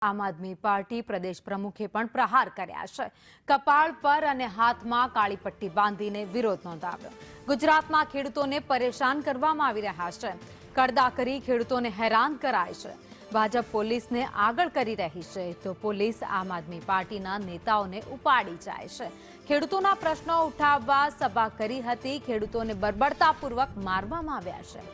આમ આદમી પાર્ટી પ્રદેશ પ્રમુખે પણ પ્રહાર કર્યા છે। કપાળ પર અને હાથમાં કાળી પટ્ટી બાંધીને વિરોધ નોંધાવ્યો। ગુજરાતમાં ખેડૂતોને પરેશાન કરવામાં આવી રહ્યા છે। કરદા કરી ખેડૂતોને હેરાન કરાય છે। ભાજપ પોલીસને આગળ કરી રહી છે તો પોલીસ આમ આદમી પાર્ટીના નેતાઓને ઉપાડી જાય છે। ખેડૂતોના પ્રશ્નો ઉઠાવવા સભા કરી હતી। ખેડૂતોને બર્બરતાપૂર્વક મારવામાં આવ્યા છે।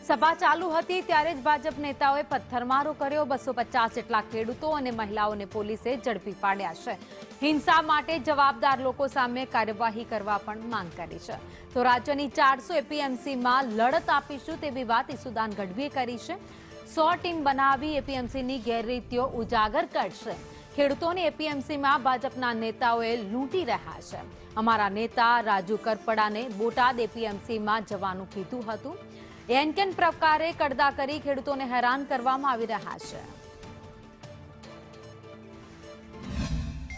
સભા ચાલુ હતી ત્યારે જ ભાજપ નેતાઓએ પથ્થરમારો કર્યો। 250 જેટલા ખેડૂતો અને મહિલાઓને પોલીસે ઝડપી પાડ્યા છે। હિંસા માટે જવાબદાર લોકો સામે કાર્યવાહી કરવા પણ માંગ કરી છે। તો રાજ્યની 400 એપીએમસીમાં લડત આપીશું તેવી વાત ઈસુદાન ગઢવીએ કરી છે। 100 ટીમ બનાવી એપીએમસીની ગેરરીતિઓ ઉજાગર કરશે। ખેડૂતોની એપીએમસીમાં ભાજપના નેતાઓએ લૂંટી રહ્યા છે। અમારા નેતા રાજુ કરપડાને બોટાદ એપીએમસીમાં જવાનું કીધું હતું। એનકેન પ્રકારે કરદા કરી ખેડૂતોને હેરાન કરવામાં આવી રહ્યા છે।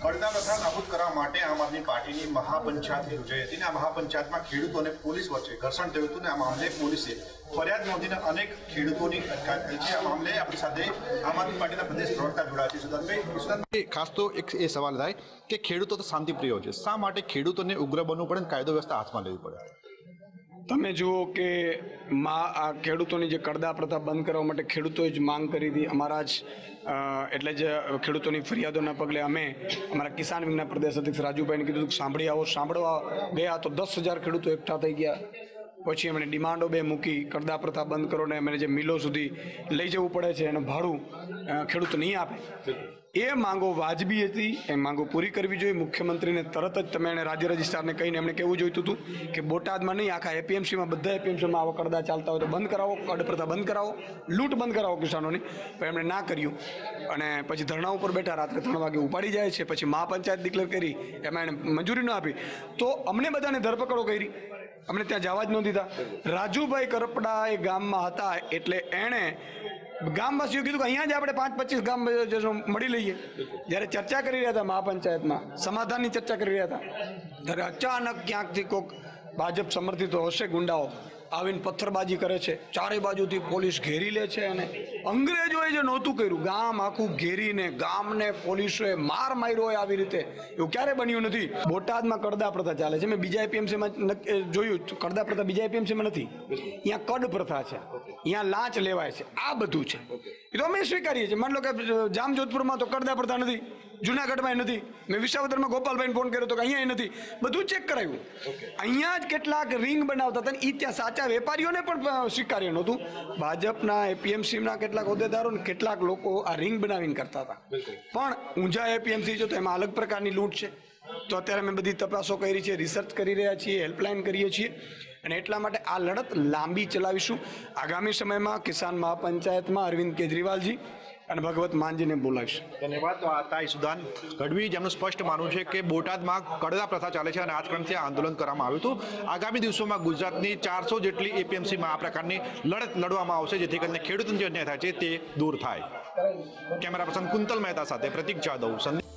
કરદા પ્રથા નાબૂદ કરવા માટે આમ આદમી પાર્ટીની મહાપંચાયત યોજાઈ હતી। આ મહાપંચાયતમાં ખેડૂતો અને પોલીસ વચ્ચે ઘર્ષણ થયું હતું। આ મામલે પોલીસે ફરિયાદ નોંધીને અનેક ખેડૂતોની અટકાયત કરી છે। આ મામલે આપણી સાથે આમ આદમી પાર્ટીના પ્રદેશ પ્રવક્તા જોડાયા છે। સુદાનભાઈ, ખાસ તો એક એ સવાલ થાય કે ખેડૂતો તો શાંતિપ્રિય છે, શા માટે ખેડૂતોને ઉગ્ર બનવું પડે, કાયદો વ્યવસ્થા હાથમાં લેવી પડે? તમે જુઓ કે આ ખેડૂતોની જે કરદા પ્રથા બંધ કરવા માટે ખેડૂતોએ જ માંગ કરી હતી। અમારા જ એટલે જ ખેડૂતોની ફરિયાદોના પગલે અમે અમારા કિસાન વિંગના પ્રદેશ અધ્યક્ષ રાજુભાઈને કીધું કે સાંભળી આવો। સાંભળવા ગયા તો 10,000 ખેડૂતો એકઠા થઈ ગયા। પછી એમણે ડિમાન્ડો બે મૂકી, કરદા પ્રથા બંધ કરો ને એમને જે મિલો સુધી લઈ જવું પડે છે એનું ભાડું ખેડૂત નહીં આપે, એ માંગો વાજબી હતી। એ માંગો પૂરી કરવી જોઈએ। મુખ્યમંત્રીને તરત જ તમે એને રાજ્ય રજિસ્ટ્રારને કહીને એમણે કહેવું જોઈતું હતું કે બોટાદમાં નહીં, આખા એપીએમસીમાં બધા એપીએમસીમાં આવા કરદા ચાલતા હોય તો બંધ કરાવો, કડ પ્રથા બંધ કરાવો, લૂંટ બંધ કરાવો કિસાનોની। પણ એમણે ના કર્યું અને પછી ધરણા ઉપર બેઠા, રાત્રે 3 વાગે ઉપાડી જાય છે। પછી મહાપંચાયત ડિક્લેર કરી, એમાં એણે મંજૂરી ન આપી તો અમને બધાને ધરપકડો કરી, અમને ત્યાં જવા જ ન દીધા। રાજુભાઈ કરપડા એ ગામમાં હતા એટલે એણે ગામવાસીઓ કીધું કે અહીંયા જ આપણે 5-25 ગામ મળી લઈએ। જ્યારે ચર્ચા કરી રહ્યા હતા મહાપંચાયતમાં, સમાધાનની ચર્ચા કરી રહ્યા હતા, ત્યારે અચાનક ક્યાંકથી કોઈક ભાજપ સમર્થિત હશે ગુંડાઓ આવીને પથ્થરબાજી કરે છે। ચારે બાજુથી પોલીસ ઘેરી લે છે અને અંગ્રેજોએ જે નહોતું કર્યું, ગામ આખું ઘેરીને ગામને પોલીસોએ માર માર્યો હોય આવી રીતે એવું ક્યારે બન્યું નથી। બોટાદમાં કરદા પ્રથા ચાલે છે। મેં બીજા એપીએમસીમાં જોયું, કરદા પ્રથા બીજા એપીએમસીમાં નથી, અહીંયા કડ પ્રથા છે, અહીંયા લાંચ લેવાય છે, આ બધું છે। એ તો અમે સ્વીકારીએ છીએ। માની લો કે જામજોધપુરમાં તો કરદા પ્રથા નથી, જુનાગઢમાં નથી, મેં વિસાવદરમાં ગોપાલભાઈને ફોન કર્યો તો કે અહીંયા નથી, બધું ચેક કરાવ્યું। અહીંયા જ કેટલાક રિંગ બનાવતા હતા, એ ત્યાં સાચા વેપારીઓને પણ સ્વીકાર્ય નહોતું। ભાજપના એપીએમસીના કેટલાક હોદ્દેદારો ને કેટલાક લોકો આ રિંગ બનાવીને કરતા હતા, પણ ઊંઝા એપીએમસી છે તો એમાં અલગ પ્રકારની લૂંટ છે। તો અત્યારે અમે બધી તપાસો કરી છે, રિસર્ચ કરી રહ્યા છીએ, હેલ્પલાઇન કરીએ છીએ અને એટલા માટે આ લડત લાંબી ચલાવીશું। આગામી સમયમાં કિસાન મહાપંચાયતમાં અરવિંદ કેજરીવાલજી અને ભગવત માનજીને બોલાવીશ। ધન્યવાદ। તો આ હતા ઈસુદાન ગઢવી, જેમનું સ્પષ્ટ માનવું છે કે બોટાદમાં કરદા પ્રથા ચાલે છે અને આ જ ક્રમથી આંદોલન કરવામાં આવ્યું હતું। આગામી દિવસોમાં ગુજરાતની 400 જેટલી એપીએમસીમાં આ પ્રકારની લડત લડવામાં આવશે, જેથી કરીને ખેડૂતોને જે અન્યાય થાય છે તે દૂર થાય। કેમેરા પર્સન કુંતલ મહેતા સાથે પ્રતીક જાદવ, સંદીપ।